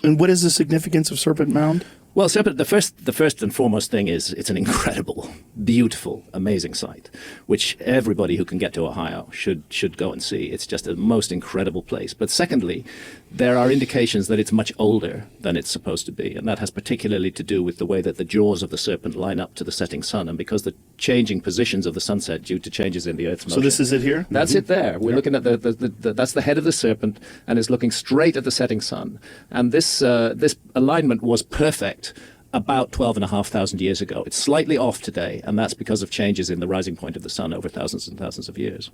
And what is the significance of Serpent Mound? Well, Serpent, the first and foremost thing is it's an incredible, beautiful, amazing site, which everybody who can get to Ohio should go and see. It's just a most incredible place. But secondly, there are indications that it's much older than it's supposed to be, and that has particularly to do with the way that the jaws of the serpent line up to the setting sun, and because the changing positions of the sunset due to changes in the Earth's motion. So this is it here? That's it there. We're looking at that's the head of the serpent, and it's looking straight at the setting sun. And this alignment was perfect about 12,500 years ago. It's slightly off today, and that's because of changes in the rising point of the sun over thousands and thousands of years.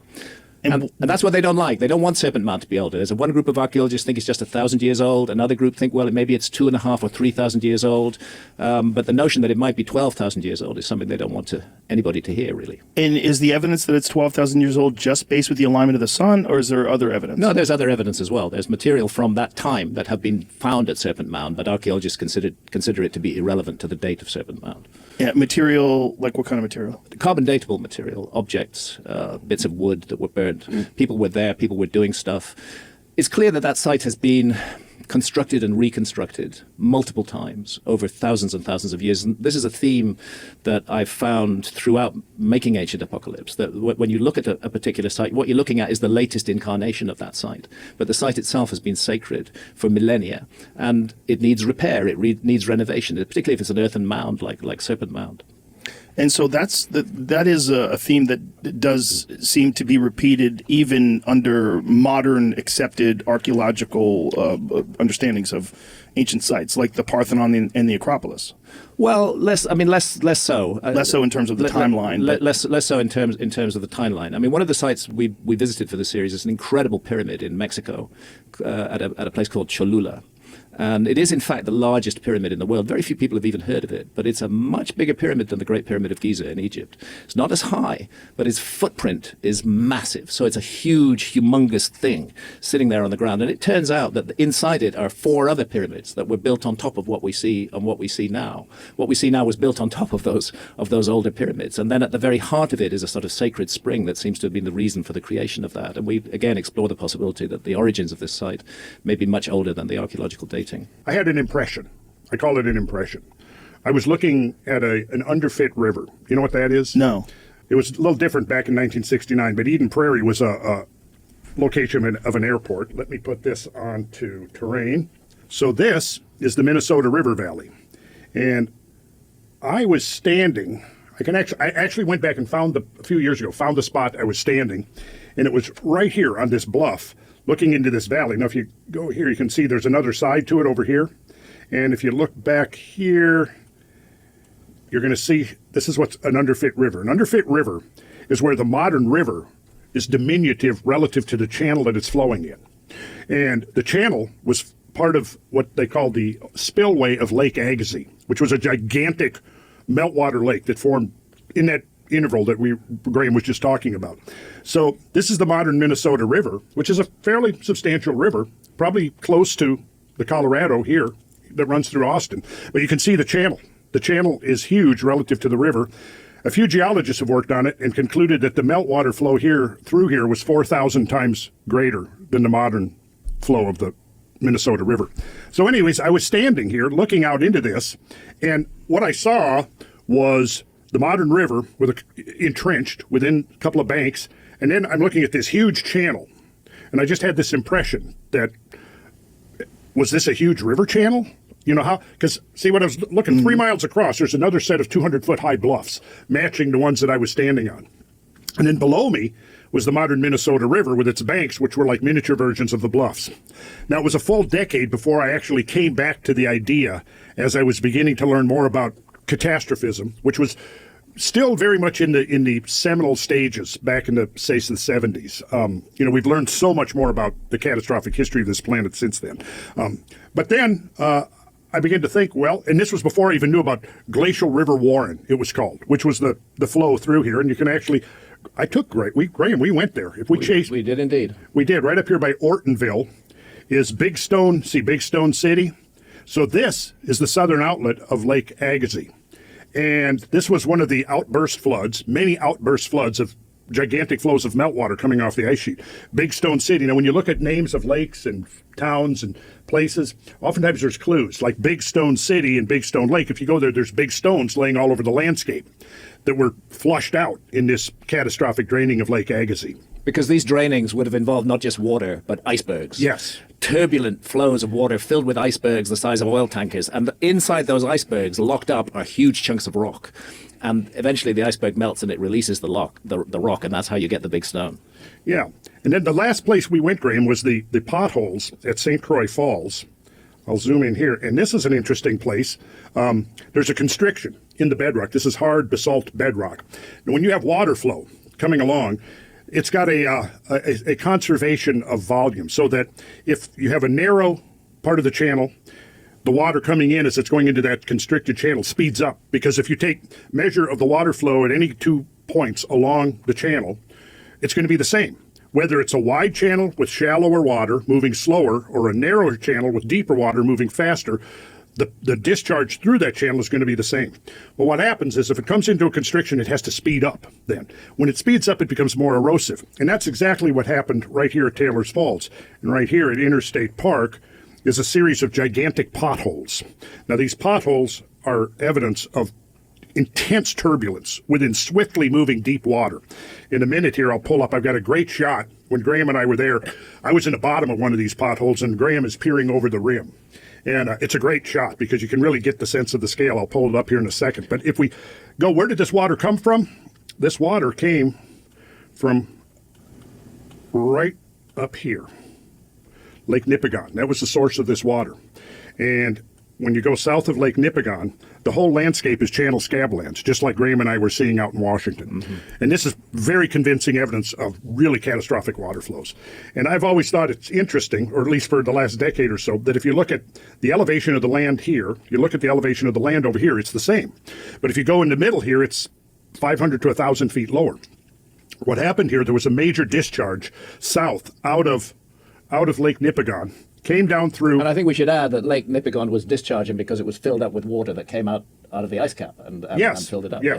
And that's what they don't like. They don't want Serpent Mound to be older. There's one group of archaeologists think it's just 1,000 years old. Another group think, well, maybe it's 2,500 or 3,000 years old. But the notion that it might be 12,000 years old is something they don't want anybody to hear, really. And is the evidence that it's 12,000 years old just based with the alignment of the sun, or is there other evidence? No, there's other evidence as well. There's material from that time that have been found at Serpent Mound, but archaeologists consider it to be irrelevant to the date of Serpent Mound. Yeah, material, like what kind of material? Carbon datable material, objects, bits of wood that were burned. People were there, people were doing stuff. It's clear that that site has been constructed and reconstructed multiple times over thousands and thousands of years. And this is a theme that I've found throughout making Ancient Apocalypse, that when you look at a particular site, what you're looking at is the latest incarnation of that site. But the site itself has been sacred for millennia, and it needs repair, it needs renovation, particularly if it's an earthen mound like Serpent Mound. And so that is a theme that does seem to be repeated even under modern accepted archaeological understandings of ancient sites, like the Parthenon and the Acropolis. Well, less so. Less so in terms of the timeline. Less so in terms of the timeline. I mean, one of the sites we visited for the series is an incredible pyramid in Mexico at a place called Cholula. And it is, in fact, the largest pyramid in the world. Very few people have even heard of it, but it's a much bigger pyramid than the Great Pyramid of Giza in Egypt. It's not as high, but its footprint is massive. So it's a huge, humongous thing sitting there on the ground. And it turns out that inside it are 4 other pyramids that were built on top of what we see and what we see now. What we see now was built on top of those older pyramids. And then at the very heart of it is a sort of sacred spring that seems to have been the reason for the creation of that. And we, again, explore the possibility that the origins of this site may be much older than the archaeological dating. I had an impression. I call it an impression. I was looking at an underfit river. You know what that is? No. It was a little different back in 1969, but Eden Prairie was a location of an airport. Let me put this onto terrain. So this is the Minnesota River Valley. And I was standing, I actually went back and a few years ago, found the spot I was standing, and it was right here on this bluff, looking into this valley. Now, if you go here, you can see there's another side to it over here. And if you look back here, you're going to see this is what's an underfit river. An underfit river is where the modern river is diminutive relative to the channel that it's flowing in. And the channel was part of what they call the spillway of Lake Agassiz, which was a gigantic meltwater lake that formed in that interval that Graham was just talking about. So this is the modern Minnesota River, which is a fairly substantial river, probably close to the Colorado here that runs through Austin. But you can see the channel. The channel is huge relative to the river. A few geologists have worked on it and concluded that the meltwater flow through here was 4,000 times greater than the modern flow of the Minnesota River. So anyways, I was standing here looking out into this, and what I saw was the modern river entrenched within a couple of banks, and then I'm looking at this huge channel, and I just had this impression that, was this a huge river channel? You know how? Because see, when I was looking 3 miles across, there's another set of 200-foot high bluffs matching the ones that I was standing on. And then below me was the modern Minnesota River with its banks, which were like miniature versions of the bluffs. Now, it was a full decade before I actually came back to the idea as I was beginning to learn more about catastrophism, which was still very much in the seminal stages back in the 70s. We've learned so much more about the catastrophic history of this planet since then. But then I began to think, well, and this was before I even knew about Glacial River Warren, it was called, which was the flow through here. And you can actually, Graham, we went there. We did indeed. We did. Right up here by Ortonville is Big Stone City. So this is the southern outlet of Lake Agassiz. And this was one of the many outburst floods of gigantic flows of meltwater coming off the ice sheet. Big Stone City. Now, when you look at names of lakes and towns and places, oftentimes there's clues, like Big Stone City and Big Stone Lake. If you go there, there's big stones laying all over the landscape that were flushed out in this catastrophic draining of Lake Agassiz. Because these drainings would have involved not just water, but icebergs. Yes. Turbulent flows of water filled with icebergs the size of oil tankers. And inside those icebergs, locked up, are huge chunks of rock. And eventually the iceberg melts and it releases the rock, and that's how you get the big stone. Yeah. And then the last place we went, Graham, was the potholes at St. Croix Falls. I'll zoom in here. And this is an interesting place. There's a constriction in the bedrock. This is hard basalt bedrock. And when you have water flow coming along, it's got a conservation of volume, so that if you have a narrow part of the channel, the water coming in as it's going into that constricted channel speeds up. Because if you take measure of the water flow at any 2 points along the channel, it's going to be the same. Whether it's a wide channel with shallower water moving slower or a narrower channel with deeper water moving faster, the discharge through that channel is going to be the same. Well, what happens is if it comes into a constriction, it has to speed up then. When it speeds up, it becomes more erosive. And that's exactly what happened right here at Taylor's Falls. And right here at Interstate Park is a series of gigantic potholes. Now, these potholes are evidence of intense turbulence within swiftly moving deep water. In a minute here, I'll pull up. I've got a great shot. When Graham and I were there, I was in the bottom of one of these potholes, and Graham is peering over the rim. And it's a great shot because you can really get the sense of the scale. I'll pull it up here in a second. But if we go, where did this water come from? This water came from right up here, Lake Nipigon. That was the source of this water. And when you go south of Lake Nipigon, the whole landscape is channel scablands, just like Graham and I were seeing out in Washington. Mm-hmm. And this is very convincing evidence of really catastrophic water flows. And I've always thought it's interesting, or at least for the last decade or so, that if you look at the elevation of the land here, you look at the elevation of the land over here, it's the same. But if you go in the middle here, it's 500 to 1,000 feet lower. What happened here, there was a major discharge south out of Lake Nipigon, came down through. And I think we should add that Lake Nipigon was discharging because it was filled up with water that came out of the ice cap and yes, filled it up. Yes.